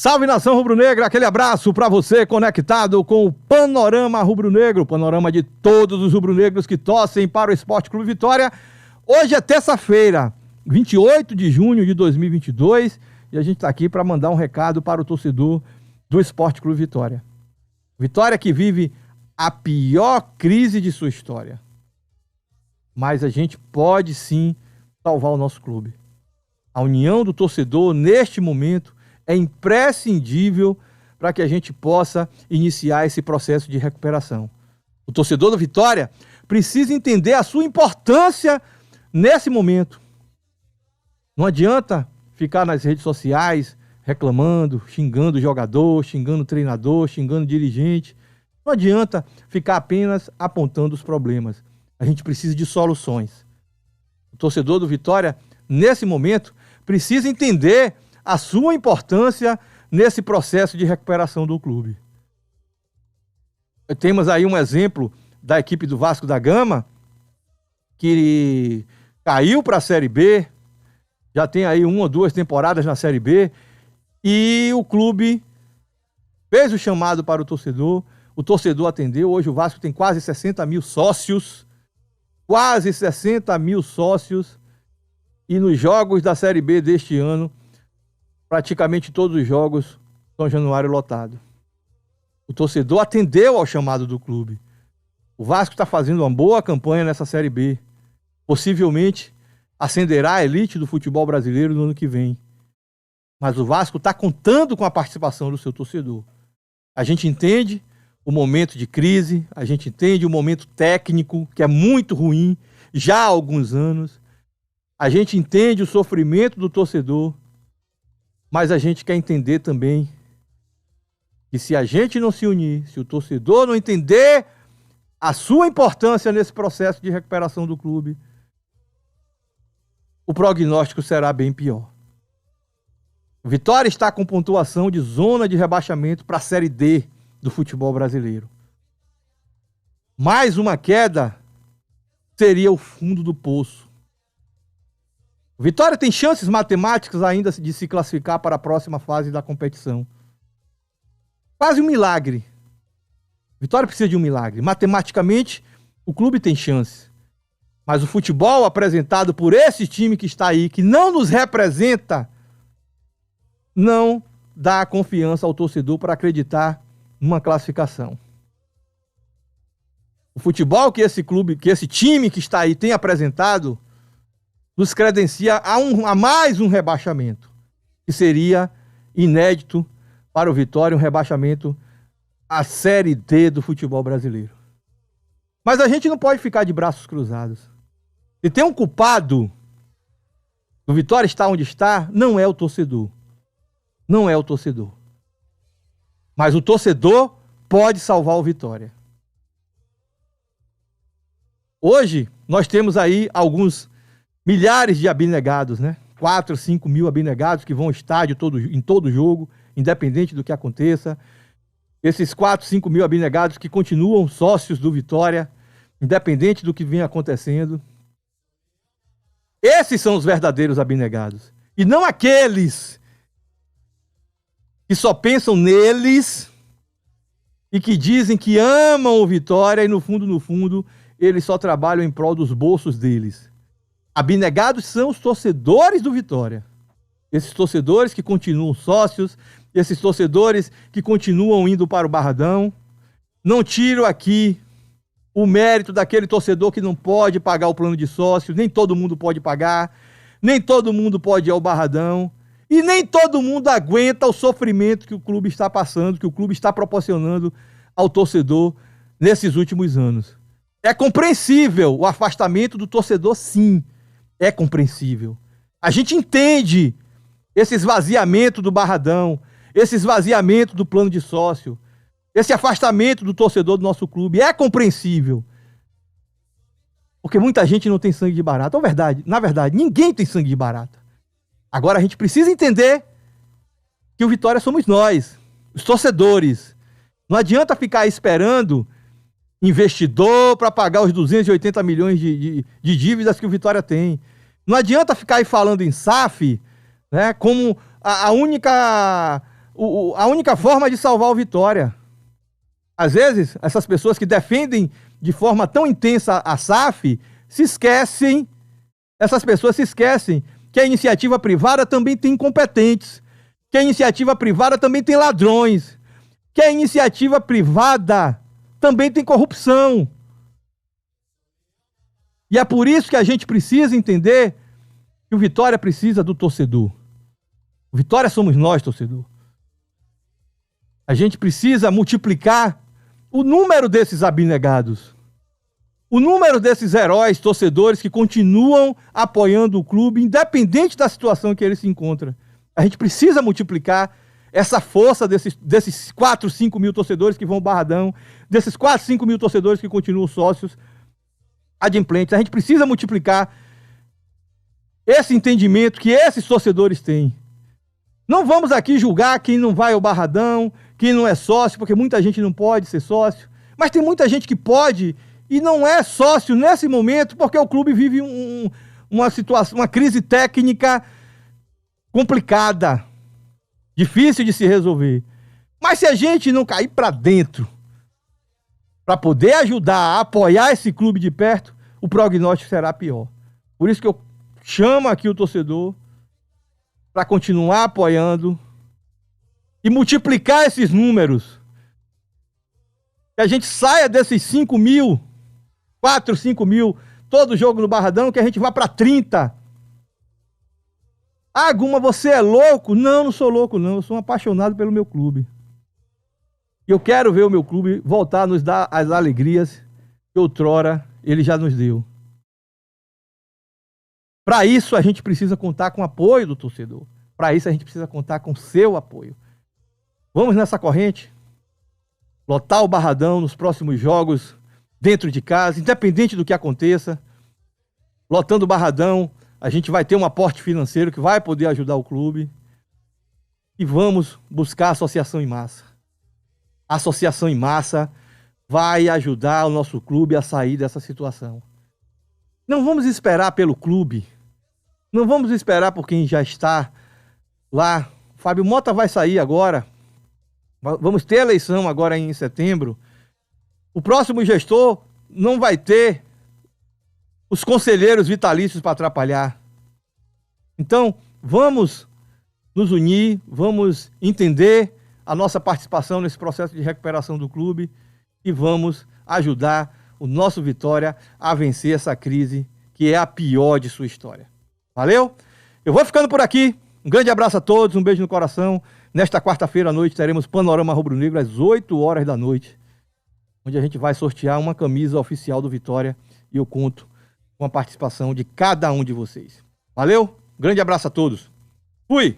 Salve, nação rubro-negra, aquele abraço para você conectado com o Panorama Rubro-Negro, panorama de todos os rubro-negros que torcem para o Esporte Clube Vitória. Hoje é terça-feira, 28 de junho de 2022, e a gente está aqui para mandar um recado para o torcedor do Esporte Clube Vitória. Vitória que vive a pior crise de sua história. Mas a gente pode sim salvar o nosso clube. A união do torcedor neste momento é imprescindível para que a gente possa iniciar esse processo de recuperação. O torcedor do Vitória precisa entender a sua importância nesse momento. Não adianta ficar nas redes sociais reclamando, xingando o jogador, xingando o treinador, xingando o dirigente. Não adianta ficar apenas apontando os problemas. A gente precisa de soluções. O torcedor do Vitória, nesse momento, precisa entender a sua importância nesse processo de recuperação do clube. Temos aí um exemplo da equipe do Vasco da Gama, que caiu para a Série B, já tem aí 1 ou 2 temporadas na Série B, e o clube fez o chamado para o torcedor atendeu. Hoje o Vasco tem quase 60 mil sócios, e nos jogos da Série B deste ano, praticamente todos os jogos São Januário lotado. O torcedor atendeu ao chamado do clube. O Vasco está fazendo uma boa campanha nessa Série B. Possivelmente ascenderá a elite do futebol brasileiro no ano que vem. Mas o Vasco está contando com a participação do seu torcedor. A gente entende o momento de crise, a gente entende o momento técnico, que é muito ruim, já há alguns anos. A gente entende o sofrimento do torcedor, mas a gente quer entender também que se a gente não se unir, se o torcedor não entender a sua importância nesse processo de recuperação do clube, o prognóstico será bem pior. O Vitória está com pontuação de zona de rebaixamento para a Série D do futebol brasileiro. Mais uma queda seria o fundo do poço. O Vitória tem chances matemáticas ainda de se classificar para a próxima fase da competição. Quase um milagre. Vitória precisa de um milagre. Matematicamente, o clube tem chance. Mas o futebol apresentado por esse time que está aí, que não nos representa, não dá confiança ao torcedor para acreditar numa classificação. O futebol que esse time que está aí tem apresentado nos credencia a mais um rebaixamento, que seria inédito para o Vitória, um rebaixamento à Série D do futebol brasileiro. Mas a gente não pode ficar de braços cruzados. Se tem um culpado do Vitória estar onde está, não é o torcedor. Não é o torcedor. Mas o torcedor pode salvar o Vitória. Hoje, nós temos aí alguns milhares de abnegados, né? 4, 5 mil abnegados que vão ao estádio em todo jogo, independente do que aconteça. Esses 4, 5 mil abnegados que continuam sócios do Vitória, independente do que vem acontecendo. Esses são os verdadeiros abnegados. E não aqueles que só pensam neles e que dizem que amam o Vitória e no fundo, eles só trabalham em prol dos bolsos deles. Abnegados são os torcedores do Vitória. Esses torcedores que continuam sócios, esses torcedores que continuam indo para o Barradão. Não tiro aqui o mérito daquele torcedor que não pode pagar o plano de sócio, nem todo mundo pode pagar, nem todo mundo pode ir ao Barradão, e nem todo mundo aguenta o sofrimento que o clube está passando, que o clube está proporcionando ao torcedor nesses últimos anos. É compreensível o afastamento do torcedor, sim. É compreensível. A gente entende esse esvaziamento do Barradão, esse esvaziamento do plano de sócio, esse afastamento do torcedor do nosso clube. É compreensível. Porque muita gente não tem sangue de barata. Na verdade, ninguém tem sangue de barata. Agora a gente precisa entender que o Vitória somos nós, os torcedores. Não adianta ficar esperando investidor para pagar os 280 milhões de dívidas que o Vitória tem. Não adianta ficar aí falando em SAF, né, como a única a única forma de salvar o Vitória. Às vezes, essas pessoas que defendem de forma tão intensa a SAF, essas pessoas se esquecem que a iniciativa privada também tem incompetentes, que a iniciativa privada também tem ladrões, que a iniciativa privada também tem corrupção. E é por isso que a gente precisa entender que o Vitória precisa do torcedor. O Vitória somos nós, torcedor. A gente precisa multiplicar o número desses abnegados, o número desses heróis torcedores que continuam apoiando o clube, independente da situação que ele se encontra. A gente precisa multiplicar essa força desses 4, 5 mil torcedores que vão ao Barradão, desses 4, 5 mil torcedores que continuam sócios adimplentes. A gente precisa multiplicar esse entendimento que esses torcedores têm. Não vamos aqui julgar quem não vai ao Barradão, quem não é sócio, porque muita gente não pode ser sócio, mas tem muita gente que pode e não é sócio nesse momento porque o clube vive uma situação, uma crise técnica complicada, difícil de se resolver. Mas se a gente não cair para dentro para poder ajudar a apoiar esse clube de perto, o prognóstico será pior. Por isso que eu chamo aqui o torcedor para continuar apoiando e multiplicar esses números. Que a gente saia desses 5 mil, 4, 5 mil, todo jogo no Barradão, que a gente vá para 30. Ah, Guma, você é louco? Não, não sou louco não, eu sou um apaixonado pelo meu clube. E eu quero ver o meu clube voltar a nos dar as alegrias que outrora ele já nos deu. Para isso a gente precisa contar com o apoio do torcedor. Para isso a gente precisa contar com o seu apoio. Vamos nessa corrente? Lotar o Barradão nos próximos jogos, dentro de casa, independente do que aconteça. Lotando o Barradão, a gente vai ter um aporte financeiro que vai poder ajudar o clube. E vamos buscar a associação em massa. A associação em massa vai ajudar o nosso clube a sair dessa situação. Não vamos esperar pelo clube. Não vamos esperar por quem já está lá. Fábio Mota vai sair agora. Vamos ter eleição agora em setembro. O próximo gestor não vai ter os conselheiros vitalícios para atrapalhar. Então, vamos nos unir, vamos entender a nossa participação nesse processo de recuperação do clube e vamos ajudar o nosso Vitória a vencer essa crise que é a pior de sua história. Valeu? Eu vou ficando por aqui. Um grande abraço a todos, um beijo no coração. Nesta quarta-feira à noite teremos Panorama Rubro-Negro às 8 horas da noite, onde a gente vai sortear uma camisa oficial do Vitória e eu conto com a participação de cada um de vocês. Valeu? Grande abraço a todos. Fui!